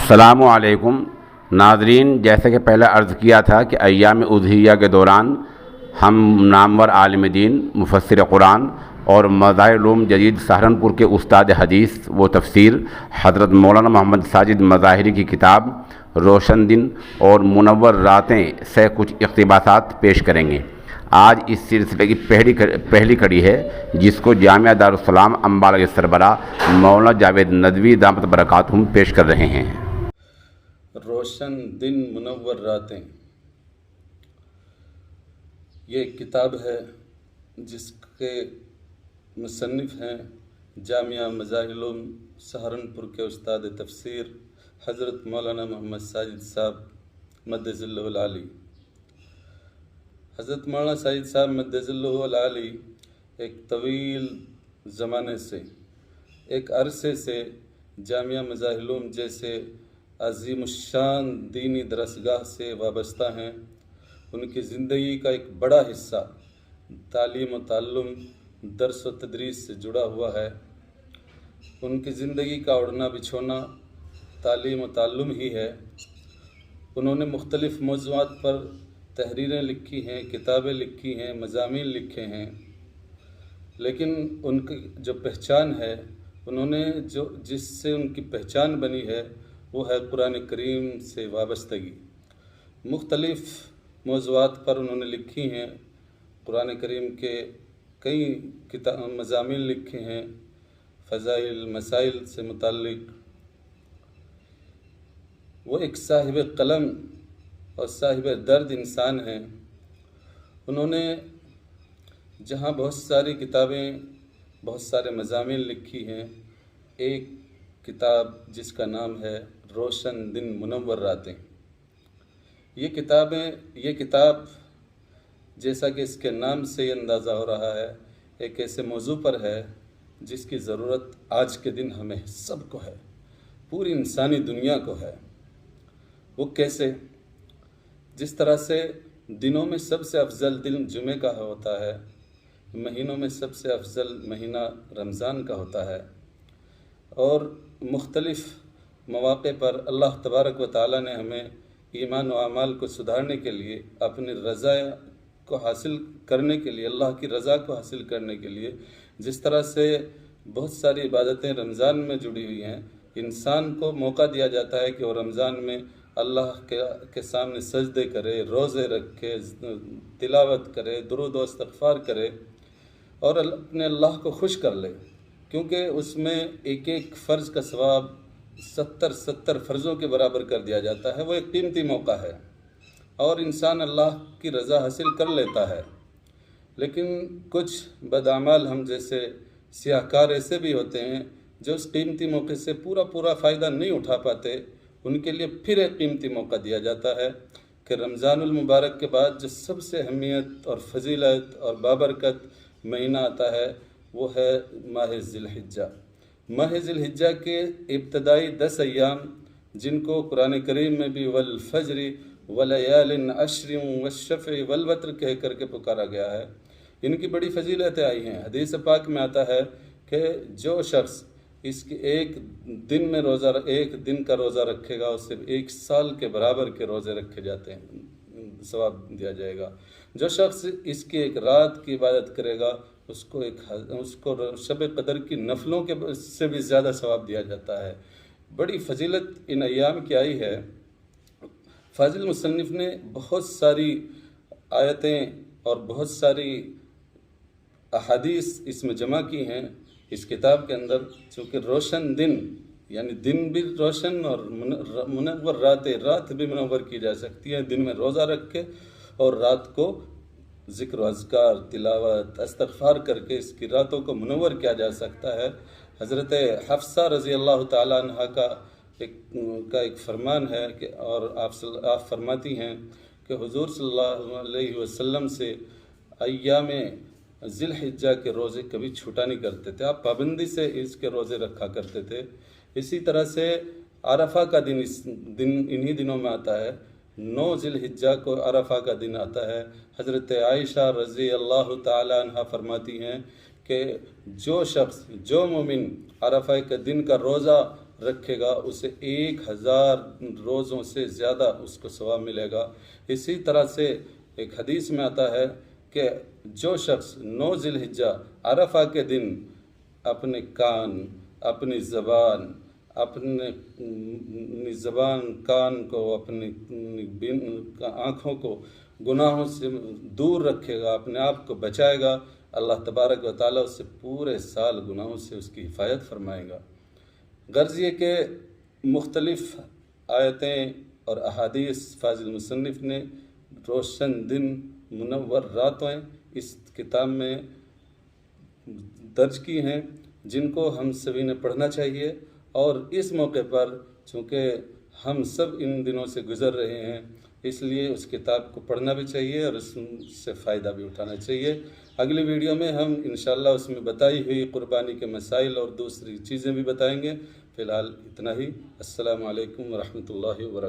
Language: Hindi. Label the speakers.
Speaker 1: अस्सलामु अलैकुम नाज़रीन, जैसे कि पहले अर्ज़ किया था कि अय्याम उज़हिया के दौरान हम नामवर आलिम दीन मुफस्सिर कुरान और मज़ाहिर जदीद सहारनपुर के उस्ताद हदीस व तफसीर हज़रत मौलाना मोहम्मद साजिद मज़ाहिरी की किताब रोशन दिन और मुनव्वर रातें से कुछ इक़्तिबासात पेश करेंगे। आज इस सिलसिले की पहली कड़ी है, जिसको जामिया दारुस्सलाम अम्बाला के सरबराह मौलाना जावेद नदवी दामत बरकातुहुम पेश कर रहे हैं।
Speaker 2: रोशन दिन मुनव्वर रातें, ये किताब है जिसके मुसन्निफ़ हैं जामिया मज़ाहिर सहारनपुर के उस्ताद तफसीर हज़रत मौलाना मोहम्मद साजिद साहब मद्दज़िल्लहुल आली। हज़रत मौलाना साजिद साहब मद्दज़िल्लहुल आली एक तवील ज़माने से, एक अरसे से जामिया मज़ाहिर जैसे अज़ीमुश्शान दीनी दरसगाह से वाबस्ता हैं। उनकी ज़िंदगी का एक बड़ा हिस्सा तालीम व ताल्लुम, दर्स व तदरीस से जुड़ा हुआ है। उनकी ज़िंदगी का उड़ना बिछोना तालीम व ताल्लुम ही है। उन्होंने मुख्तलिफ़ मौज़ूआत पर तहरीरें लिखी हैं, किताबें लिखी हैं, मज़ामीन लिखे हैं, लेकिन उनकी जो पहचान है, उन्होंने जिससे उनकी पहचान बनी है वो है कुरान करीम से वाबस्तगी। मुख्तलिफ़ मौज़ूआत पर उन्होंने लिखी हैं, कुरान करीम के कई मज़ामीन लिखे हैं, फ़ज़ाइल मसाइल से मुताल्लिक़। वो एक साहिब कलम और साहिब दर्द इंसान हैं। उन्होंने जहाँ बहुत सारी किताबें, बहुत सारे मज़ामीन लिखी हैं, एक किताब जिसका नाम है रोशन दिन मुनव्वर रातें। ये किताब जैसा कि इसके नाम से ही अंदाज़ा हो रहा है, एक ऐसे मौजू पर है जिसकी ज़रूरत आज के दिन हमें सबको है, पूरी इंसानी दुनिया को है। वो कैसे? जिस तरह से दिनों में सबसे अफजल दिन जुमे का होता है, महीनों में सबसे अफजल महीना रमज़ान का होता है, और मुख्तलिफ़ मौक़े पर अल्लाह तबारक व तआला ने हमें ईमान व अमाल को सुधारने के लिए, अपनी रज़ा को हासिल करने के लिए, अल्लाह की रज़ा को हासिल करने के लिए जिस तरह से बहुत सारी इबादतें रमज़ान में जुड़ी हुई हैं, इंसान को मौका दिया जाता है कि वो रमज़ान में अल्लाह के सामने सजदे करे, रोज़े रखे, तिलावत करे, दुरूद व इस्तग़फ़ार करे और अपने अल्लाह को खुश कर ले, क्योंकि उसमें एक एक फ़र्ज़ का सवाब 70 फ़र्ज़ों के बराबर कर दिया जाता है। वो एक कीमती मौका है और इंसान अल्लाह की रज़ा हासिल कर लेता है। लेकिन कुछ बदअमाल हम जैसे सियाहकार ऐसे भी होते हैं जो उस कीमती मौके से पूरा फ़ायदा नहीं उठा पाते। उनके लिए फिर एक कीमती मौका दिया जाता है कि रमज़ानुल मुबारक के बाद जो सबसे अहमियत और फजीलत और बाबरकत महीना आता है वो है माह ज़िलहिज्जा। माह ज़िलहिज्जा के इब्तदाई 10 अय्याम, जिनको कुरान करीम में भी वल फज्रि वलयालिन अश्रिन वश्शफ़इ वल वत्र कह करके पुकारा गया है, इनकी बड़ी फजीलतें आई हैं। हदीस पाक में आता है कि जो शख्स इसके एक दिन का रोज़ा रखेगा, उससे 1 साल के बराबर के रोज़े रखे जाते हैं, सवाब दिया जाएगा। जो शख्स इसकी एक रात की इबादत करेगा, उसको शब कदर की नफलों के से भी ज़्यादा सवाब दिया जाता है। बड़ी फजीलत इन अय्याम की आई है। फाजिल मुसन्निफ़ ने बहुत सारी आयतें और बहुत सारी अहादीस इसमें जमा की हैं इस किताब के अंदर। चूँकि रोशन दिन, यानी दिन भी रोशन और मुनव्वर रातें, रात भी मुनव्वर की जा सकती है। दिन में रोज़ा रख के और रात को ज़िक्र अज़कार, तिलावत, इस्तग़फ़ार करके इसकी रातों को मुनव्वर किया जा सकता है। हज़रत हफ्सा रज़ी अल्लाह तआला अन्हा का एक फ़रमान है कि और आप फरमाती हैं कि हुज़ूर सल्लल्लाहु अलैहि वसल्लम से अय्याम ज़िलहिज्जा के रोज़े कभी छूटा नहीं करते थे। आप पाबंदी से इसके रोज़े रखा करते थे। इसी तरह से अरफ़ा का दिन इन्हीं दिनों में आता है। 9 ज़िलहिज्जा को अरफ़ा का दिन आता है। हज़रत आयशा रज़ी अल्लाह तआला अन्हा फरमाती हैं कि जो शख्स, जो मोमिन अरफ़ा के दिन का रोज़ा रखेगा उसे 1000 रोज़ों से ज़्यादा उसको सवाब मिलेगा। इसी तरह से एक हदीस में आता है कि जो शख्स 9 ज़िलहिज्जा अरफा के दिन अपने कान, अपनी ज़बान, अपनी ज़बान, कान को, अपनी आँखों को गुनाहों से दूर रखेगा, अपने आप को बचाएगा, अल्लाह तबारक व तआला उससे पूरे साल गुनाहों से उसकी हिफायत फरमाएगा। गर्ज़ ये कि मुख्तलिफ़ आयतें और अहादीस फाजिल मुसन्निफ़ ने रोशन दिन, मुनव्वर रातें इस किताब में दर्ज की हैं, जिनको हम सभी ने पढ़ना चाहिए। और इस मौके पर चूँकि हम सब इन दिनों से गुज़र रहे हैं, इसलिए उस किताब को पढ़ना भी चाहिए और उससे फ़ायदा भी उठाना चाहिए। अगली वीडियो में हम इंशाअल्लाह उसमें बताई हुई क़ुरबानी के मसाइल और दूसरी चीज़ें भी बताएंगे। फ़िलहाल इतना ही। अस्सलामु अलैकुम व रहमतुल्लाहि व बरकातहू।